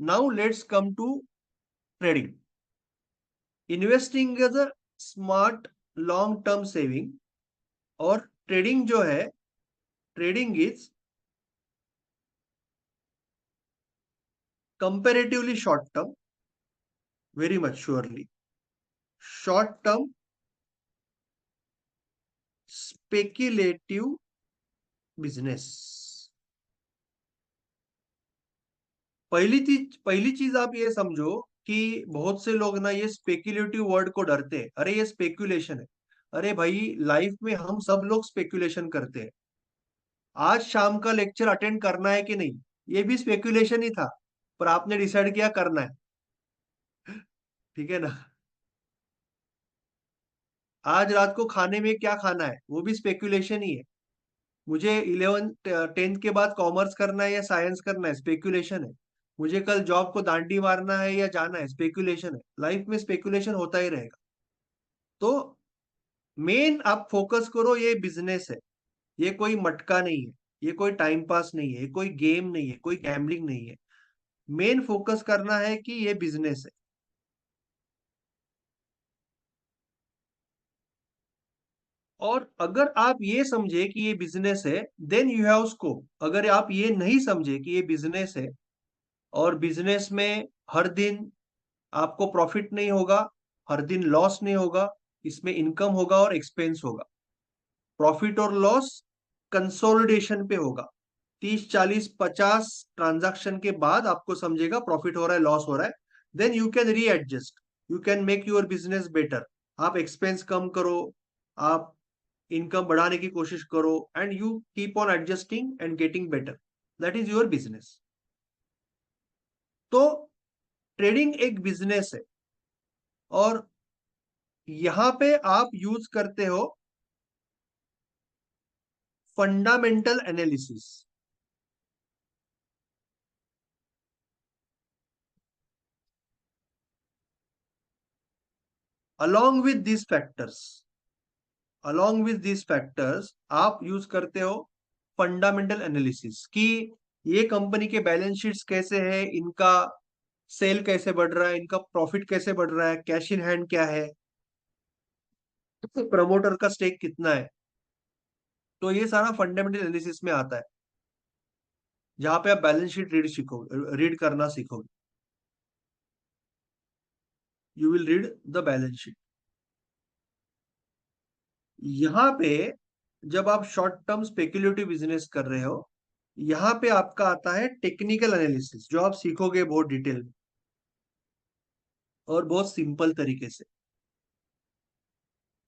Now let's come to trading. Investing is a smart long term saving. और trading जो है, trading is comparatively short term, very much surely short term speculative business. पहली चीज आप ये समझो कि बहुत से लोग ना ये स्पेक्युलेटिव वर्ड को डरते हैं. अरे ये स्पेक्युलेशन है. अरे भाई, लाइफ में हम सब लोग स्पेक्युलेशन करते हैं. आज शाम का लेक्चर अटेंड करना है कि नहीं, ये भी स्पेक्युलेशन ही था, पर आपने डिसाइड किया करना है. ठीक है ना. आज रात को खाने में क्या खाना है, वो भी स्पेक्युलेशन ही है. मुझे 11th 10th के बाद कॉमर्स करना है या साइंस करना है, स्पेक्युलेशन है. मुझे कल जॉब को दांडी मारना है या जाना है, स्पेक्युलेशन है. लाइफ में स्पेक्युलेशन होता ही रहेगा. तो मेन आप फोकस करो, ये बिजनेस है. ये कोई मटका नहीं है, ये कोई टाइम पास नहीं है, ये कोई गेम नहीं है, कोई गैम्बलिंग नहीं है. मेन फोकस करना है कि ये बिजनेस है. और अगर आप ये समझे कि ये बिजनेस है, देन यू हैव स्कोप. अगर आप ये नहीं समझे कि ये बिजनेस है, और बिजनेस में हर दिन आपको प्रॉफिट नहीं होगा, हर दिन लॉस नहीं होगा, इसमें इनकम होगा और एक्सपेंस होगा. प्रॉफिट और लॉस कंसोलिडेशन पे होगा. 30 40 50 ट्रांजैक्शन के बाद आपको समझेगा प्रॉफिट हो रहा है, लॉस हो रहा है. Then you can readjust, you can make your business better. आप एक्सपेंस कम करो, आप इनकम बढ़ाने की कोशिश करो, and you keep on adjusting and getting better. That is your business. तो ट्रेडिंग एक बिजनेस है. और यहां पे आप यूज करते हो fundamental analysis. along with these factors along with these factors आप यूज करते हो फंडामेंटल एनालिसिस कि ये कंपनी के बैलेंस शीट्स कैसे है, इनका सेल कैसे बढ़ रहा है, इनका प्रॉफिट कैसे बढ़ रहा है, कैश इन हैंड क्या है, प्रमोटर का स्टेक कितना है. तो ये सारा फंडामेंटल एनालिसिस में आता है, जहां पे आप बैलेंस शीट रीड करना सीखोगे. You will read the balance sheet. यहाँ पे जब आप शॉर्ट टर्म स्पेक्युलेटिव बिजनेस कर रहे हो, यहाँ पे आपका आता है टेक्निकल एनालिसिस, जो आप सीखोगे बहुत डिटेल में और बहुत सिंपल तरीके से.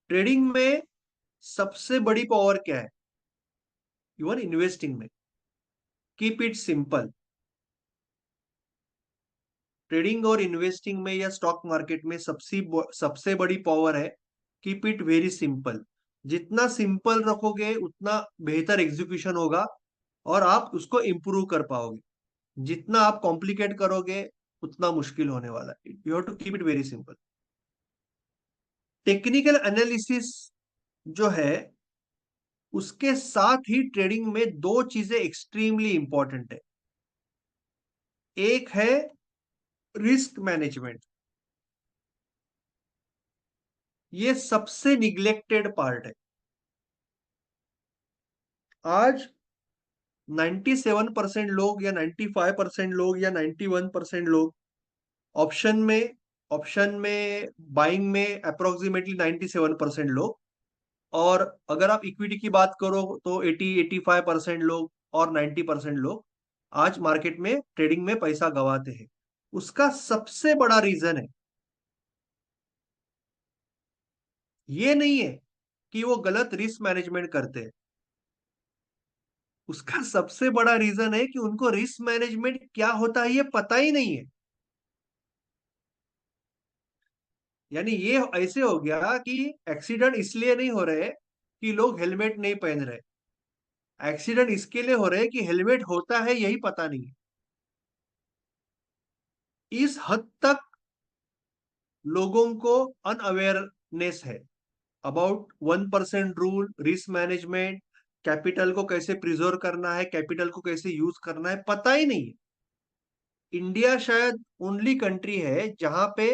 ट्रेडिंग में सबसे बड़ी पावर क्या है, इवन इन्वेस्टिंग में? Keep it simple. ट्रेडिंग और इन्वेस्टिंग में या स्टॉक मार्केट में सबसे बड़ी पावर है कीप इट वेरी सिंपल. जितना सिंपल रखोगे उतना बेहतर एग्जीक्यूशन होगा, और आप उसको इंप्रूव कर पाओगे. जितना आप कॉम्प्लिकेट करोगे उतना मुश्किल होने वाला है. You have to keep it very simple. Technical analysis जो है, उसके साथ ही ट्रेडिंग में दो चीजें एक्सट्रीमली इंपॉर्टेंट है. एक है रिस्क मैनेजमेंट. ये सबसे निग्लेक्टेड पार्ट है. आज 97% लोग या 95% लोग या 91% लोग ऑप्शन में ऑप्शन में बाइंग में अप्रोक्सीमेटली 97% लोग. और अगर आप इक्विटी की बात करो तो 80 85% लोग और 90% लोग आज मार्केट में ट्रेडिंग में पैसा गंवाते हैं. उसका सबसे बड़ा रीजन है, ये नहीं है कि वो गलत रिस्क मैनेजमेंट करते हैं. उसका सबसे बड़ा रीजन है कि उनको रिस्क मैनेजमेंट क्या होता है ये पता ही नहीं है. यानी ये ऐसे हो गया कि एक्सीडेंट इसलिए नहीं हो रहे कि लोग हेलमेट नहीं पहन रहे. एक्सीडेंट इसके लिए हो रहे कि हेलमेट होता है यही पता नहीं है. इस हद तक लोगों को अनअवेयरनेस है about 1% rule, risk management, capital को कैसे प्रिजर्व करना है, कैपिटल को कैसे यूज करना है, पता ही नहीं है. इंडिया शायद ओनली कंट्री है जहां पे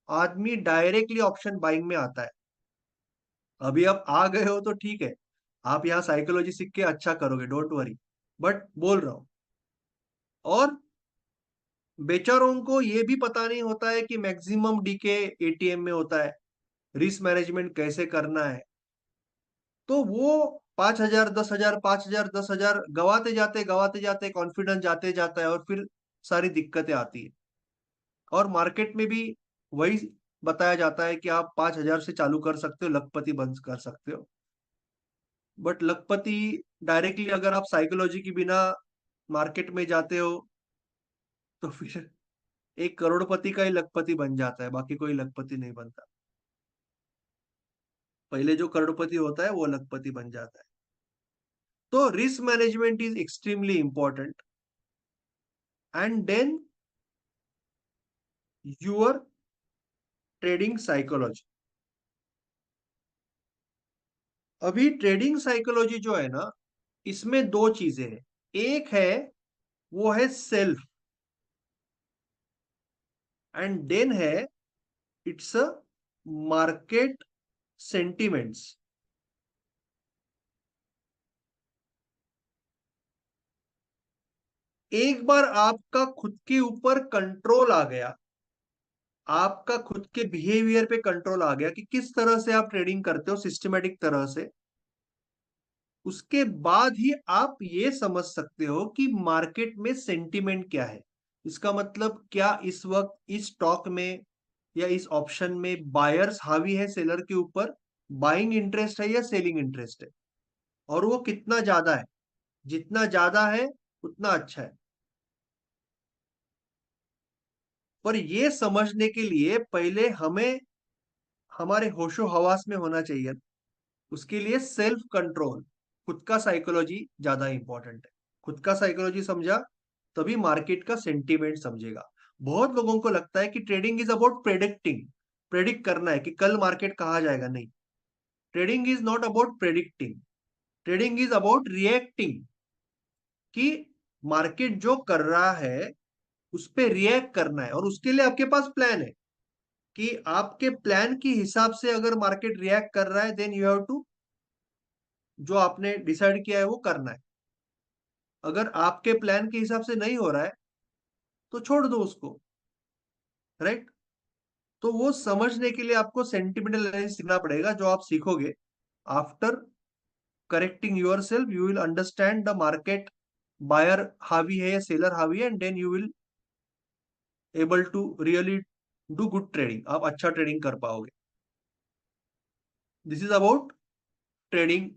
आदमी डायरेक्टली ऑप्शन बाइंग में आता है। अभी आप आ गए हो तो ठीक है, आप यहाँ साइकोलॉजी सीख के अच्छा करोगे, डोंट वरी, बट बोल रहा हूँ। और बेचारों को ये भी पता नहीं होता है कि मैक्सिमम डीके एटीएम में होता है, रिस्क मैनेजमेंट कैसे करना है। तो वो 5,000 10,000 5,000 10,000 गवाते जाते कॉन्फिडेंस जाते जाता है, और फिर सारी दिक्कतें आती है। और मार्केट में भी वही बताया जाता है कि आप 5,000 से चालू कर सकते हो, लखपति बन कर सकते हो। बट लखपति डायरेक्टली अगर आप साइकोलॉजी के बिना मार्केट में जाते हो तो फिर एक करोड़पति का ही लखपति बन जाता है, बाकी कोई लखपति नहीं बनता। पहले जो करोड़पति होता है वो लखपति बन जाता है। तो risk management is extremely important, and then your trading psychology. अभी ट्रेडिंग साइकोलॉजी जो है ना, इसमें दो चीजें हैं। एक है, वो है सेल्फ, एंड देन है इट्स अ मार्केट सेंटिमेंट्स। एक बार आपका खुद के ऊपर कंट्रोल आ गया, आपका खुद के बिहेवियर पे कंट्रोल आ गया कि किस तरह से आप ट्रेडिंग करते हो सिस्टमेटिक तरह से, उसके बाद ही आप ये समझ सकते हो कि मार्केट में सेंटिमेंट क्या है। इसका मतलब क्या इस वक्त इस स्टॉक में या इस ऑप्शन में बायर्स हावी है सेलर के ऊपर, बाइंग इंटरेस्ट है या सेलिंग इंटरेस्ट है, और वो कितना ज्यादा है। जितना ज्यादा है उतना अच्छा है। पर ये समझने के लिए पहले हमें हमारे होशो हवास में होना चाहिए। उसके लिए सेल्फ कंट्रोल, खुद का साइकोलॉजी ज्यादा इंपॉर्टेंट है। खुद का साइकोलॉजी समझा तभी मार्केट का सेंटीमेंट समझेगा। बहुत लोगों को लगता है कि trading is about predicting, predict करना है कि कल मार्केट कहाँ जाएगा। नहीं, trading is not about predicting, trading is about reacting, कि मार्केट जो कर रहा है उस पे रिएक्ट करना है, और उसके लिए आपके पास प्लान है कि आपके प्लान के हिसाब से अगर मार्केट रिएक्ट कर रहा है देन यू हैव टू, जो आपने डिसाइड किया है वो करना है। अगर आपके प्लान के हिसाब से नहीं हो रहा है तो छोड़ दो उसको, राइट। तो वो समझने के लिए आपको सेंटिमेंटल एनालिसिस सीखना पड़ेगा, जो आप सीखोगे after correcting yourself. You will understand the market, buyer हावी है या सेलर हावी है, and then you will able to really do good trading. आप अच्छा ट्रेडिंग कर पाओगे। This is about trading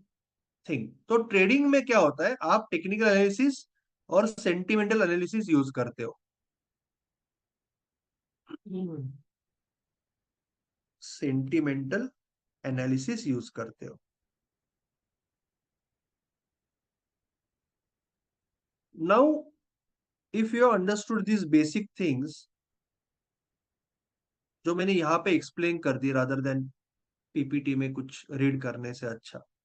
thing. तो ट्रेडिंग में क्या होता है, आप टेक्निकल एनालिसिस और सेंटिमेंटल एनालिसिस यूज करते हो। सेंटिमेंटल एनालिसिस यूज करते हो। Now if you understood this basic things जो मैंने यहाँ पे एक्सप्लेन कर दी, रादर देन पीपीटी में कुछ रीड करने से अच्छा,